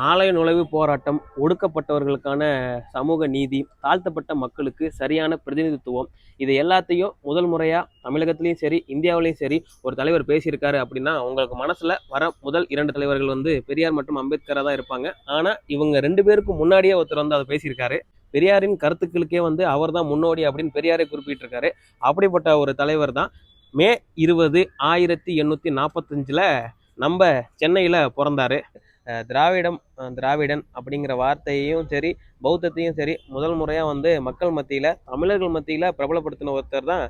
ஆலய நுழைவு போராட்டம், ஒடுக்கப்பட்டவர்களுக்கான சமூக நீதி, தாழ்த்தப்பட்ட மக்களுக்கு சரியான பிரதிநிதித்துவம், இது எல்லாத்தையும் முதல் முறையா தமிழகத்திலயும் சரி, இந்தியாவிலயும் சரி ஒரு தலைவர் பேசியிருக்காரு அப்படின்னா, உங்களுக்கு மனசுல வர முதல் 2 தலைவர்கள் வந்து பெரியார் மற்றும் அம்பேத்கரா தான் இருப்பாங்க. ஆனா இவங்க 2 பேருக்கும் முன்னாடியே ஒருத்தர் வந்து அதை பேசியிருக்காரு. பெரியாரின் கருத்துக்களுக்கே வந்து அவர் தான் முன்னோடி அப்படின்னு பெரியாரை குறிப்பிட்டிருக்காரு. அப்படிப்பட்ட ஒரு தலைவர் தான் மே 20 1845 நம்ம சென்னையில பிறந்தாரு. திராவிடன் அப்படிங்கிற வார்த்தையையும் சரி, பௌத்தத்தையும் சரி முதல் முறையாக வந்து மக்கள் மத்தியில், தமிழர்கள் மத்தியில் பிரபலப்படுத்தின ஒருத்தர் தான்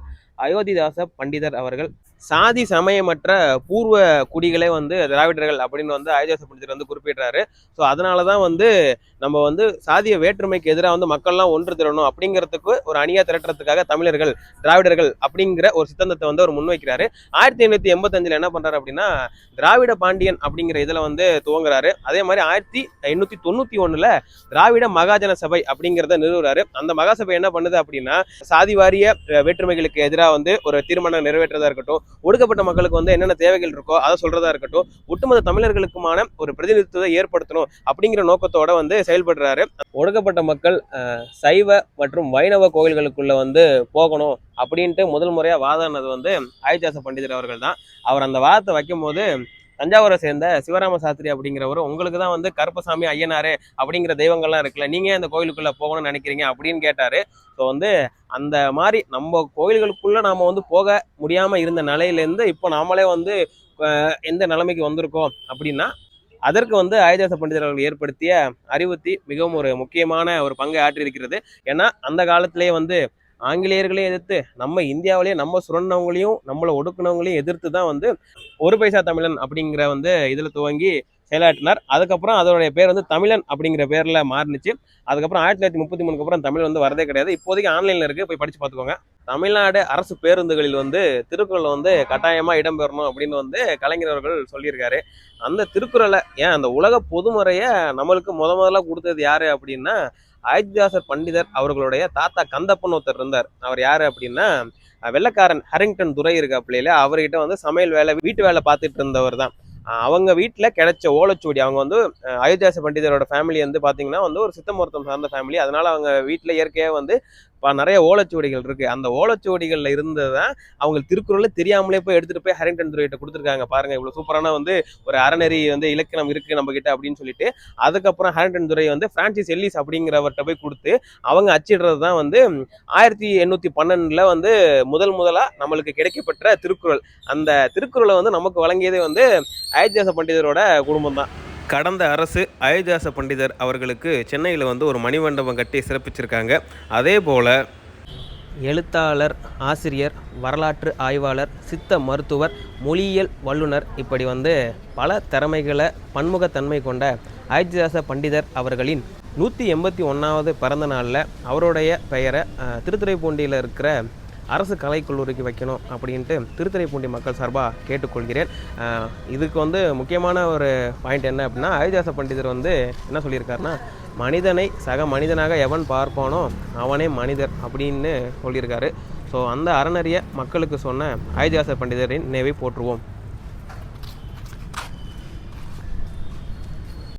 அயோத்திதாச பண்டிதர் அவர்கள். சாதி சமயமற்ற பூர்வ குடிகளே வந்து திராவிடர்கள் அப்படின்னு வந்து அயோத்திதாச பண்டிதர் வந்து குறிப்பிடுறாரு. ஸோ அதனால தான் வந்து நம்ம வந்து சாதிய வேற்றுமைக்கு எதிராக வந்து மக்கள்லாம் ஒன்று திரணும் அப்படிங்கிறதுக்கு ஒரு அணியாக திரட்டுறதுக்காக தமிழர்கள், திராவிடர்கள் அப்படிங்கிற ஒரு சித்தாந்தத்தை வந்து அவர் முன்வைக்கிறாரு. 1885 என்ன பண்றாரு அப்படின்னா திராவிட பாண்டியன் அப்படிங்கிற இதில் வந்து துவங்குறாரு. அதே மாதிரி 1891 திராவிட மகாஜன சபை அப்படிங்கிறத நிறுவுறாரு. அந்த மகாசபை என்ன பண்ணுது அப்படின்னா சாதி வாரிய வேற்றுமைகளுக்கு எதிராக வந்து ஒரு தீர்மானம் நிறைவேற்றதா இருக்கட்டும், ஒடுக்கப்பட்ட மக்களுக்கு வந்து என்னென்ன தேவைகள் இருக்கோ அதை சொல்றதா இருக்கட்டும், ஒட்டுமொத்த தமிழர்களுக்குமான ஒரு பிரதிநிதித்துவத்தை ஏற்படுத்தணும் அப்படிங்கிற நோக்கத்தோட வந்து செயல்படுறாரு. ஒடுக்கப்பட்ட மக்கள் சைவ மற்றும் வைணவ கோயில்களுக்குள்ள வந்து போகணும் அப்படின்ட்டு முதல் முறையா வாதாடினது வந்து அயோத்திதாச பண்டிதர் அவர்கள் தான். அவர் அந்த வாதத்தை வைக்கும் போது தஞ்சாவூரை சேர்ந்த சிவராம சாஸ்திரி அப்படிங்கிறவர், உங்களுக்கு தான் வந்து கருப்பசாமி, ஐயனாரு அப்படிங்கிற தெய்வங்கள்லாம் இருக்குல்ல, நீங்க அந்த கோயிலுக்குள்ள போகணும்னு நினைக்கிறீங்க அப்படின்னு கேட்டாரு. ஸோ வந்து அந்த மாதிரி நம்ம கோயில்களுக்குள்ள நாம வந்து போக முடியாம இருந்த நிலையிலேருந்து இப்போ நாமளே வந்து எந்த நிலைமைக்கு வந்திருக்கோம் அப்படின்னா அதற்கு வந்து அயோத்திதாச பண்டிதர் அவர்கள் ஏற்படுத்திய அறிவுத்தி மிகவும் ஒரு முக்கியமான ஒரு பங்கை ஆற்றியிருக்கிறது. ஏன்னா அந்த காலத்திலேயே வந்து ஆங்கிலேயர்களையும் எதிர்த்து, நம்ம இந்தியாவிலேயே நம்ம சுரண்டவங்களையும் நம்மளை ஒடுக்குனவங்களையும் எதிர்த்து தான் வந்து ஒரு பைசா தமிழன் அப்படிங்கிற வந்து இதில் துவங்கி செயலாற்றினார். அதுக்கப்புறம் அதோடைய பேர் வந்து தமிழன் அப்படிங்கிற பேரில் மாறினுச்சு. அதுக்கப்புறம் 1933 அப்புறம் தமிழ் வந்து வரதே கிடையாது. இப்போதைக்கு ஆன்லைனில் இருக்குது, போய் படித்து பார்த்துக்கோங்க. தமிழ்நாடு அரசு பேருந்துகளில் வந்து திருக்குறள் வந்து கட்டாயமாக இடம்பெறணும் அப்படின்னு வந்து கலைஞர் அவர்கள் சொல்லியிருக்காரு. அந்த திருக்குறளை அந்த உலக பொதுமுறையை நம்மளுக்கு முதல்ல கொடுத்தது யாரு அப்படின்னா அயோத்திதாசர் பண்டிதர் அவர்களுடைய தாத்தா கந்தப்பன் ஒருத்தர் இருந்தார். அவர் யாரு அப்படின்னா வெள்ளக்காரன் ஹரிங்டன் துரை இருக்காப்புல, அவர்கிட்ட வந்து சமையல் வேலை, வீட்டு வேலை பார்த்துட்டு இருந்தவர் தான். அவங்க வீட்டில் கிடைச்ச ஓலைச்சுவடி, அவங்க வந்து அயோத்திதாச பண்டிதரோட ஃபேமிலி வந்து பார்த்தீங்கன்னா வந்து ஒரு சித்த மருத்துவம் சார்ந்த ஃபேமிலி. அதனால அவங்க வீட்டில் இயற்கையாக வந்து நிறைய ஓலைச்சுவடிகள் இருக்கு. அந்த ஓலைச்சுவடிகளில் இருந்ததான் அவங்க திருக்குறள் தெரியாமலே போய் எடுத்துட்டு போய் ஹரிங்டன் துரைகிட்ட கொடுத்துருக்காங்க. பாருங்க இவ்வளவு சூப்பரான வந்து ஒரு அறநெறி வந்து இலக்கணம் இருக்கு நம்ம கிட்ட அப்படின்னு சொல்லிட்டு. அதுக்கப்புறம் ஹரிங்டன் துரை வந்து பிரான்சிஸ் எல்லிஸ் அப்படிங்கிறவர்கிட்ட போய் கொடுத்து அவங்க அச்சிடுறது தான் வந்து 1812 வந்து முதலா நம்மளுக்கு கிடைக்கப்பட்ட திருக்குறள். அந்த திருக்குறளை வந்து நமக்கு வழங்கியதே வந்து அயோத்திதாச பண்டிதரோட குடும்பம் தான். கடந்த அரசு அயோத்திதாச பண்டிதர் அவர்களுக்கு சென்னையில் வந்து ஒரு மணிமண்டபம் கட்டி சிறப்பிச்சிருக்காங்க. அதே போல் எழுத்தாளர், ஆசிரியர், வரலாற்று ஆய்வாளர், சித்த மருத்துவர், மொழியியல் வல்லுனர், இப்படி வந்து பல திறமைகளை, பன்முகத்தன்மை கொண்ட அயோத்திதாச பண்டிதர் அவர்களின் 181வது பிறந்த நாளில் அவருடைய பெயரை திருத்துறைப்பூண்டியில் இருக்கிற அரசு கலைக்கல்லூரிக்கு வைக்கணும் அப்படின்ட்டு திருத்துறைப்பூண்டி மக்கள் சார்பாக கேட்டுக்கொள்கிறேன். இதுக்கு வந்து முக்கியமான ஒரு பாயிண்ட் என்ன அப்படின்னா அயோத்திதாச பண்டிதர் வந்து என்ன சொல்லியிருக்காருன்னா, மனிதனை சக மனிதனாக எவன் பார்ப்பானோ அவனே மனிதர் அப்படின்னு சொல்லியிருக்காரு. ஸோ அந்த அறநறிய மக்களுக்கு சொன்ன அயோத்திதாச பண்டிதரின் நினைவை போற்றுவோம்.